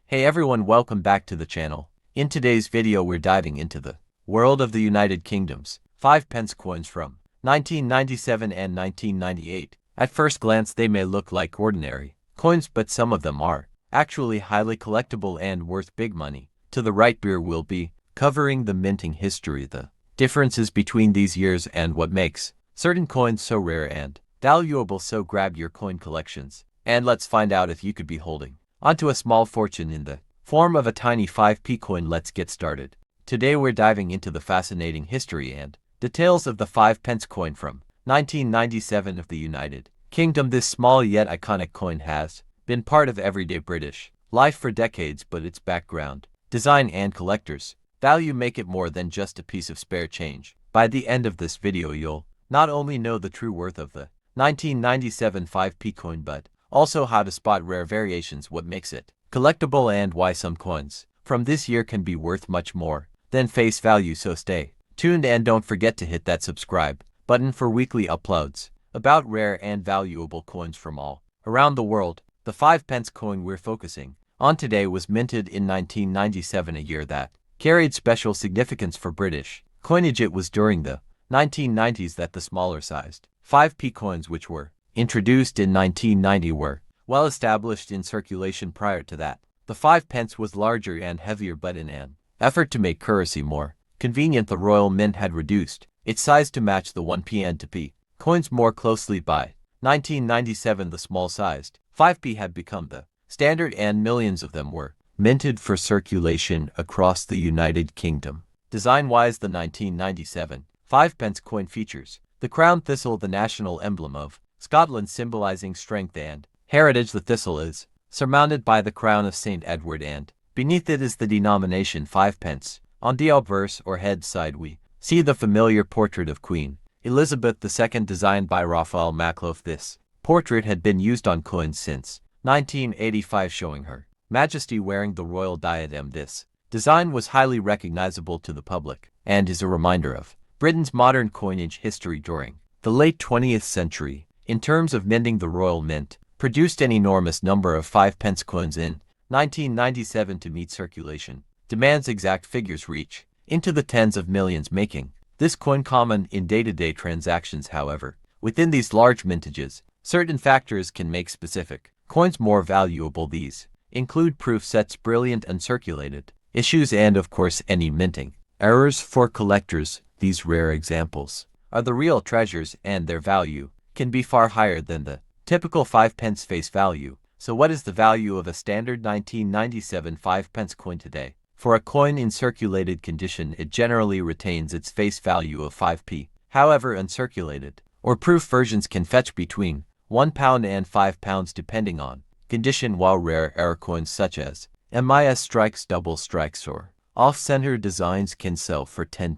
Hey everyone, welcome back to the channel. In today's video we're diving into the world of the United Kingdom's 5 pence coins from 1997 and 1998. At first glance they may look like ordinary coins, but some of them are actually highly collectible and worth big money. To the right here will be covering the minting history, the differences between these years, and what makes certain coins so rare and valuable. So grab your coin collections and let's find out if you could be holding onto a small fortune in the form of a tiny 5p coin. Let's get started. Today we're diving into the fascinating history and details of the 5 pence coin from 1997 of the United Kingdom. This small yet iconic coin has been part of everyday British life for decades, but its background, design and collectors' value make it more than just a piece of spare change. By the end of this video you'll not only know the true worth of the 1997 5p coin, but also how to spot rare variations, what makes it collectible, and why some coins from this year can be worth much more than face value. So stay tuned and don't forget to hit that subscribe button for weekly uploads about rare and valuable coins from all around the world. The 5 pence coin we're focusing on today was minted in 1997, a year that carried special significance for British coinage. It was during the 1990s that the smaller sized 5p coins, which were introduced in 1990, were well established in circulation. Prior to that, the 5 pence was larger and heavier, but in an effort to make currency more convenient, the Royal Mint had reduced its size to match the 1p and 2p coins more closely. By 1997, the small-sized 5p had become the standard and millions of them were minted for circulation across the United Kingdom. Design-wise, the 1997 5 pence coin features the crown thistle, the national emblem of Scotland, symbolizing strength and heritage. The thistle is surmounted by the crown of St. Edward, and beneath it is the denomination 5 pence. On the obverse or head side we see the familiar portrait of Queen Elizabeth II, designed by Raphael Makloff. This portrait had been used on coins since 1985, showing Her Majesty wearing the royal diadem. This design was highly recognizable to the public and is a reminder of Britain's modern coinage history during the late 20th century. In terms of minting, the Royal Mint produced an enormous number of 5 pence coins in 1997 to meet circulation demands. Exact figures reach into the tens of millions, making this coin common in day-to-day transactions. However, within these large mintages, certain factors can make specific coins more valuable. These include proof sets, brilliant uncirculated issues, and of course any minting errors. For collectors, these rare examples are the real treasures, and their value can be far higher than the typical 5 pence face value. So what is the value of a standard 1997 5 pence coin today? For a coin in circulated condition, it generally retains its face value of 5p. However, uncirculated or proof versions can fetch between £1 and £5 depending on condition, while rare error coins such as MIS strikes, double strikes, or off-center designs can sell for £10,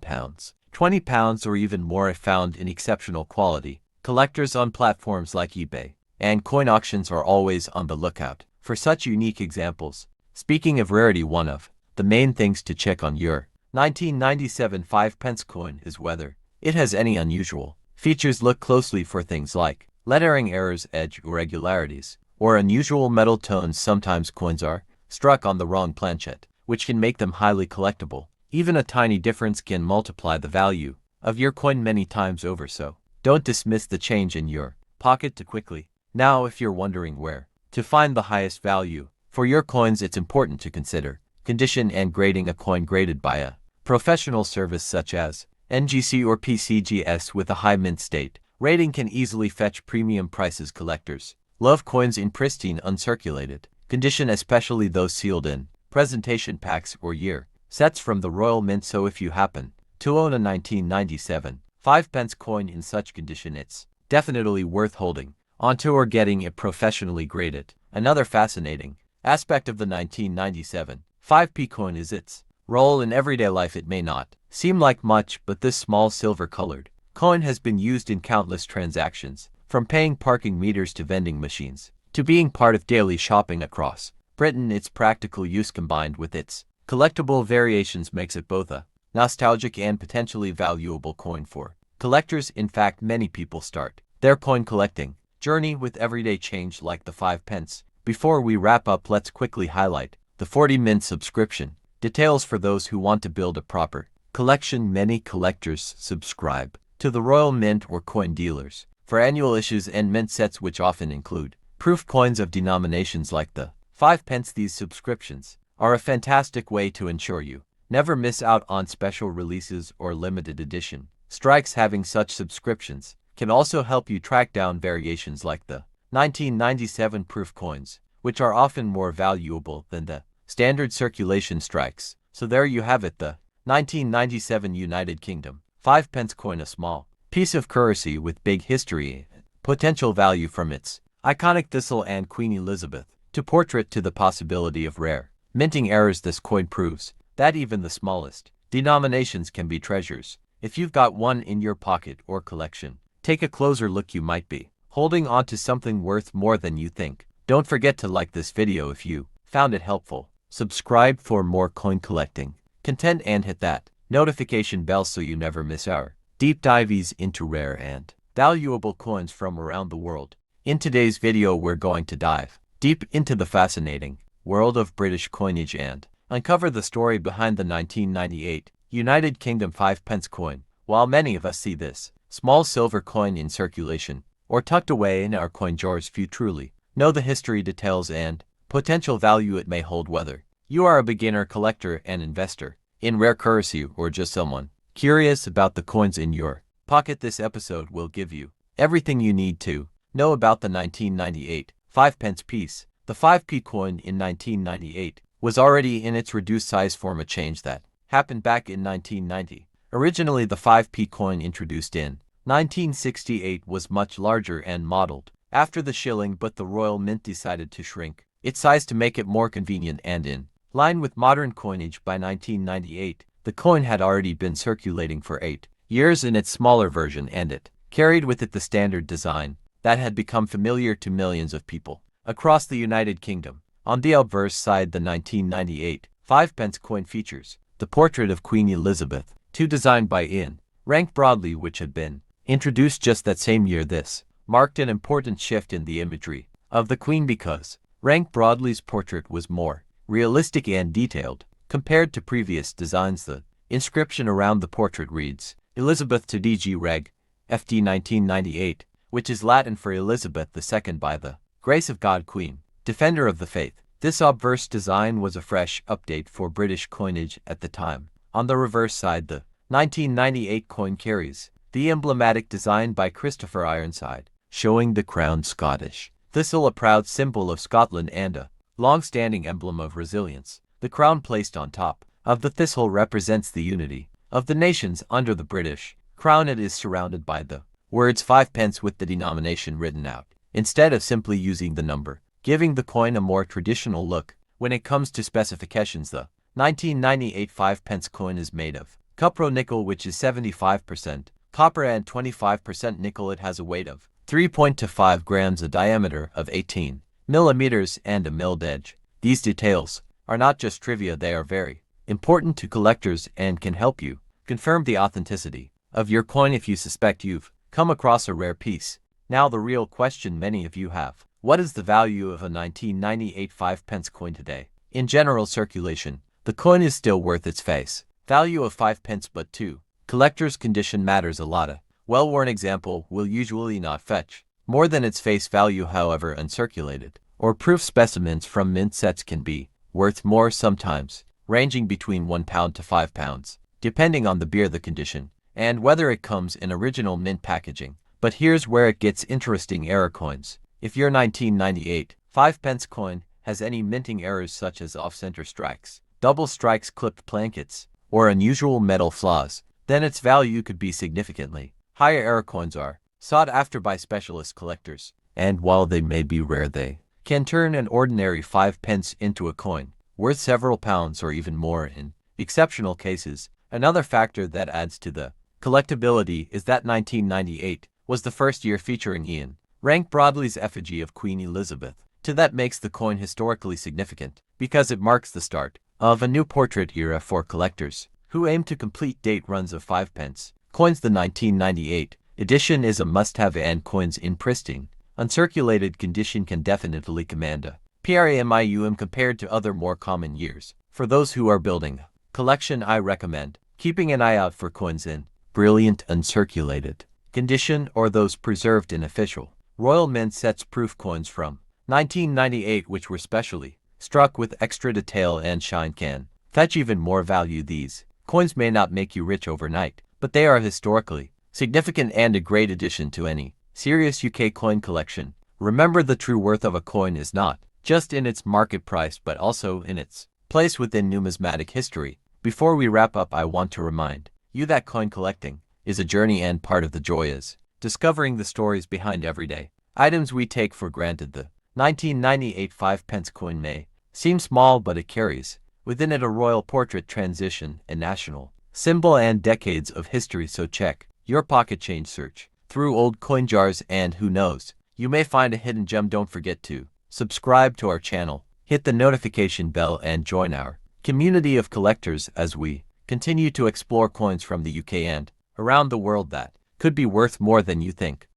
£20, or even more if found in exceptional quality. Collectors on platforms like eBay and coin auctions are always on the lookout for such unique examples. Speaking of rarity, one of the main things to check on your 1997 5 pence coin is whether it has any unusual features. Look closely for things like lettering errors, edge irregularities, or unusual metal tones. Sometimes coins are struck on the wrong planchet, which can make them highly collectible. Even a tiny difference can multiply the value of your coin many times over, so don't dismiss the change in your pocket too quickly. Now, if you're wondering where to find the highest value for your coins, it's important to consider condition and grading. A coin graded by a professional service such as NGC or PCGS with a high mint state rating can easily fetch premium prices. Collectors love coins in pristine uncirculated condition, especially those sealed in presentation packs or year sets from the Royal Mint. So if you happen to own a 1997 5 pence coin in such condition, it's definitely worth holding onto or getting it professionally graded. Another fascinating aspect of the 1997 5p coin is its role in everyday life. It may not seem like much, but this small silver-colored coin has been used in countless transactions, from paying parking meters to vending machines, to being part of daily shopping across Britain. Its practical use combined with its collectible variations makes it both a nostalgic and potentially valuable coin for collectors. In fact, many people start their coin collecting journey with everyday change like the 5 pence. Before we wrap up, let's quickly highlight The 40 mint subscription. Details for those who want to build a proper collection. Many collectors subscribe to the Royal Mint or coin dealers for annual issues and mint sets, which often include proof coins of denominations like the 5 pence. These subscriptions are a fantastic way to ensure you never miss out on special releases or limited edition strikes. Having such subscriptions can also help you track down variations like the 1997 proof coins, which are often more valuable than the standard circulation strikes. So there you have it, the 1997 United Kingdom 5 pence coin, a small piece of currency with big history and potential value, from its iconic thistle and Queen Elizabeth to portrait to the possibility of rare minting errors. This coin proves that even the smallest denominations can be treasures. If you've got one in your pocket or collection, take a closer look. You might be holding on to something worth more than you think. Don't forget to like this video if you found it helpful. Subscribe for more coin collecting content and hit that notification bell so you never miss our deep dives into rare and valuable coins from around the world. In today's video, we're going to dive deep into the fascinating world of British coinage and uncover the story behind the 1998 United Kingdom 5 pence coin. While many of us see this small silver coin in circulation or tucked away in our coin drawers, few truly know the history, details, and potential value it may hold. Whether you are a beginner collector, an investor in rare currency, or just someone curious about the coins in your pocket, this episode will give you everything you need to know about the 1998 5 pence piece. The 5p coin in 1998 was already in its reduced size form, a change that happened back in 1990. Originally, the 5p coin introduced in 1968 was much larger and modeled after the shilling, but the Royal Mint decided to shrink its size to make it more convenient and in line with modern coinage. By 1998, the coin had already been circulating for 8 years in its smaller version, and it carried with it the standard design that had become familiar to millions of people across the United Kingdom. On the obverse side, the 1998 5 pence coin features the portrait of Queen Elizabeth II, designed by Ian Rank Broadley, which had been introduced just that same year. This marked an important shift in the imagery of the Queen because Rank Broadley's portrait was more realistic and detailed compared to previous designs. The inscription around the portrait reads, Elizabeth to DG Reg, FD 1998, which is Latin for Elizabeth II, by the grace of God, Queen, Defender of the Faith. This obverse design was a fresh update for British coinage at the time. On the reverse side, the 1998 coin carries the emblematic design by Christopher Ironside, showing the crowned Scottish thistle, a proud symbol of Scotland and a long-standing emblem of resilience. The crown placed on top of the thistle represents the unity of the nations under the British crown. It is surrounded by the words 5 pence with the denomination written out, instead of simply using the number, giving the coin a more traditional look. When it comes to specifications, the 1998 5 pence coin is made of cupro nickel, which is 75% copper and 25% nickel. It has a weight of 3.25 grams, a diameter of 18 millimeters, and a milled edge. These details are not just trivia, they are very important to collectors and can help you confirm the authenticity of your coin if you suspect you've come across a rare piece. Now, the real question many of you have: what is the value of a 1998 5 pence coin today? In general circulation, the coin is still worth its face value of 5 pence, but to collectors, condition matters a lot. A well-worn example will usually not fetch more than its face value. However, uncirculated or proof specimens from mint sets can be worth more, sometimes ranging between £1 to £5, depending on the beer, the condition, and whether it comes in original mint packaging. But here's where it gets interesting: error coins. If your 1998 5 pence coin has any minting errors such as off-center strikes, double strikes, clipped plankets, or unusual metal flaws, then its value could be significantly higher. Error coins are sought after by specialist collectors, and while they may be rare, they can turn an ordinary 5 pence into a coin worth several pounds or even more in exceptional cases. Another factor that adds to the collectability is that 1998 was the first year featuring Ian Rank Broadley's effigy of Queen Elizabeth II. That makes the coin historically significant because it marks the start of a new portrait era for collectors who aim to complete date runs of 5 pence coins. The 1998 edition is a must-have, and coins in pristine, uncirculated condition can definitely command a premium compared to other more common years. For those who are building a collection, I recommend keeping an eye out for coins in brilliant uncirculated condition or those preserved in official Royal Mint sets proof coins from 1998 which were specially struck with extra detail and shine can fetch even more value. These coins may not make you rich overnight, but they are historically significant and a great addition to any serious UK coin collection. Remember, the true worth of a coin is not just in its market price but also in its place within numismatic history. Before we wrap up, I want to remind you that coin collecting is a journey, and part of the joy is discovering the stories behind everyday items we take for granted. The 1998 5p coin may seem small, but it carries within it a royal portrait, transition, a national symbol, and decades of history. So check your pocket change, search through old coin jars, and who knows, you may find a hidden gem. Don't forget to subscribe to our channel, hit the notification bell, and join our community of collectors as we continue to explore coins from the UK and around the world that could be worth more than you think.